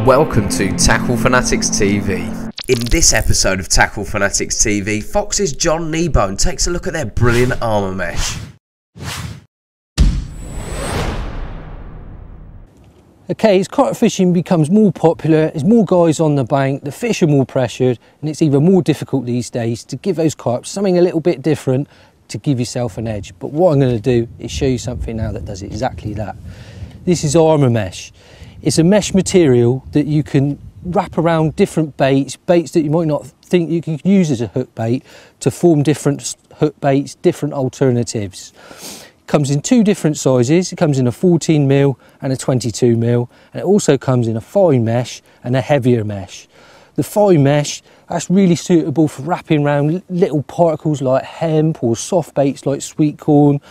Welcome to Tackle Fanatics TV. In this episode of Tackle Fanatics TV, Fox's John Kneebone takes a look at their brilliant armour mesh. Okay, as carp fishing becomes more popular, there's more guys on the bank, the fish are more pressured, and it's even more difficult these days to give those carp something a little bit different to give yourself an edge. But what I'm going to do is show you something now that does exactly that. This is Arma mesh. It's a mesh material that you can wrap around different baits that you might not think you can use as a hook bait to form different hook baits, different alternatives. It comes in two different sizes. It comes in a 14mm and a 22mm, and it also comes in a fine mesh and a heavier mesh. The fine mesh, that's really suitable for wrapping around little particles like hemp or soft baits like sweet corn.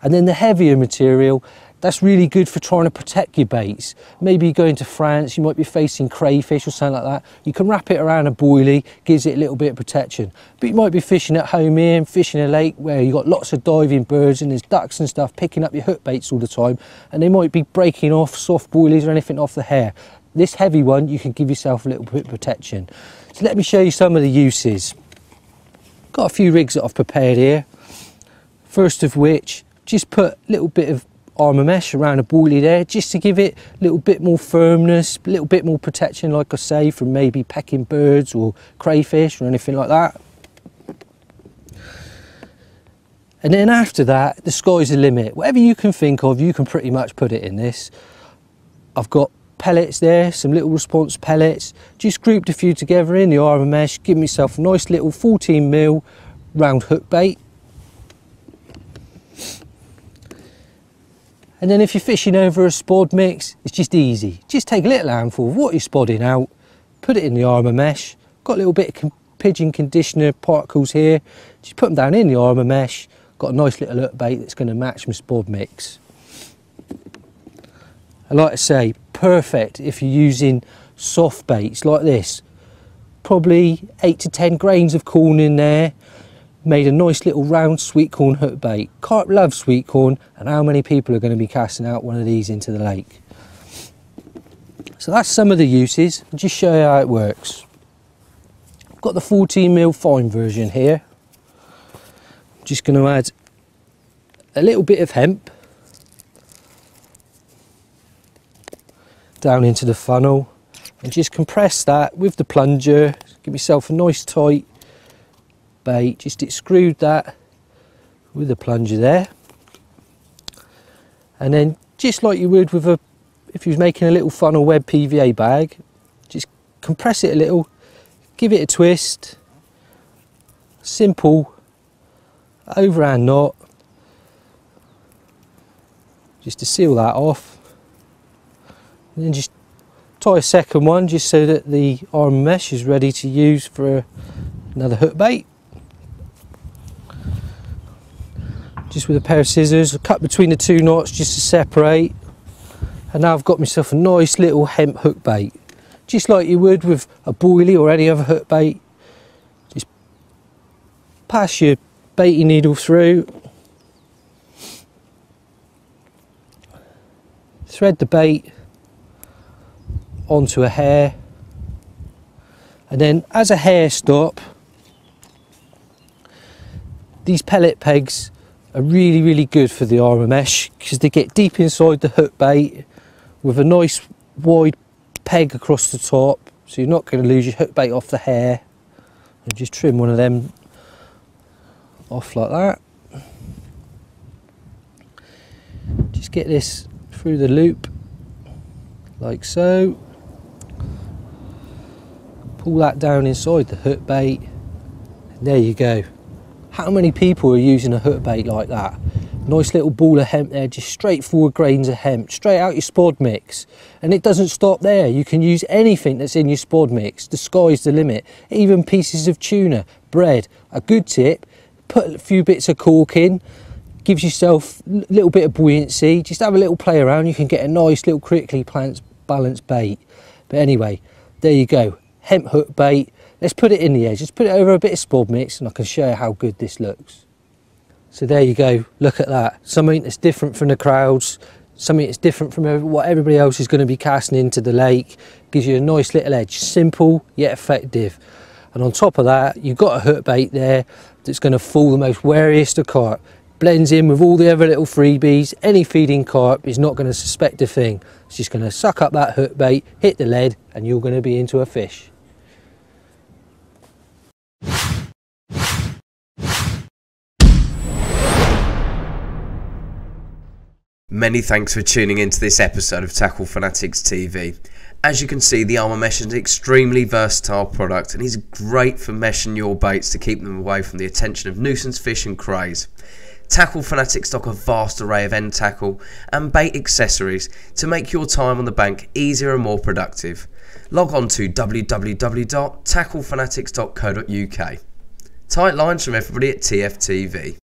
And then the heavier material, that's really good for trying to protect your baits. Maybe you're going to France, you might be facing crayfish or something like that. You can wrap it around a boilie, gives it a little bit of protection. But you might be fishing at home here, fishing a lake where you've got lots of diving birds and there's ducks and stuff picking up your hook baits all the time, and they might be breaking off soft boilies or anything off the hair. This heavy one, you can give yourself a little bit of protection. So let me show you some of the uses. Got a few rigs that I've prepared here. First of which, just put a little bit of Arma mesh around a boilie there, just to give it a little bit more firmness, a little bit more protection, like I say, from maybe pecking birds or crayfish or anything like that. And then after that, the sky's the limit. Whatever you can think of, you can pretty much put it in this. I've got pellets there, some little response pellets, just grouped a few together in the Arma mesh, give myself a nice little 14mm round hook bait. And then if you're fishing over a spod mix, it's just easy. Just take a little handful of what you're spodding out, put it in the Arma mesh. Got a little bit of pigeon conditioner particles here. Just put them down in the Arma mesh. Got a nice little hook bait that's going to match my spod mix. And like I say, perfect if you're using soft baits like this. Probably 8 to 10 grains of corn in there. Made a nice little round sweet corn hook bait. Carp love sweet corn, and how many people are going to be casting out one of these into the lake? So that's some of the uses. I'll just show you how it works. I've got the 14mm fine version here. I'm just going to add a little bit of hemp down into the funnel and just compress that with the plunger. Give myself a nice tight bait, just extrude that with the plunger there, and then just like you would with if you was making a little funnel web PVA bag, just compress it a little, give it a twist, simple overhand knot, just to seal that off, and then just tie a second one just so that the Arma mesh is ready to use for another hook bait. Just with a pair of scissors, cut between the two knots just to separate. And now I've got myself a nice little hemp hook bait. Just like you would with a boilie or any other hook bait. Just pass your baiting needle through. Thread the bait onto a hair. And then as a hair stop, these pellet pegs are really good for the Arma mesh because they get deep inside the hook bait with a nice wide peg across the top, so you're not going to lose your hook bait off the hair. And just trim one of them off like that. Just get this through the loop like so. Pull that down inside the hook bait, and there you go. How many people are using a hook bait like that? Nice little ball of hemp there, just straightforward grains of hemp, straight out your spod mix. And it doesn't stop there. You can use anything that's in your spod mix. The sky's the limit. Even pieces of tuna, bread. A good tip, put a few bits of cork in, gives yourself a little bit of buoyancy. Just have a little play around. You can get a nice little critically balanced bait. But anyway, there you go. Hemp hook bait. Let's put it in the edge. Just put it over a bit of spod mix and I can show you how good this looks. So there you go, look at that. Something that's different from the crowds, something that's different from what everybody else is going to be casting into the lake. Gives you a nice little edge, simple yet effective. And on top of that, you've got a hook bait there that's going to fool the most wariest of carp. Blends in with all the other little freebies. Any feeding carp is not going to suspect a thing. It's just going to suck up that hook bait, hit the lead, and you're going to be into a fish. Many thanks for tuning into this episode of Tackle Fanatics TV. As you can see, the Arma mesh is an extremely versatile product and is great for meshing your baits to keep them away from the attention of nuisance fish and crays. Tackle Fanatics stock a vast array of end tackle and bait accessories to make your time on the bank easier and more productive. Log on to www.tacklefanatics.co.uk. Tight lines from everybody at TFTV.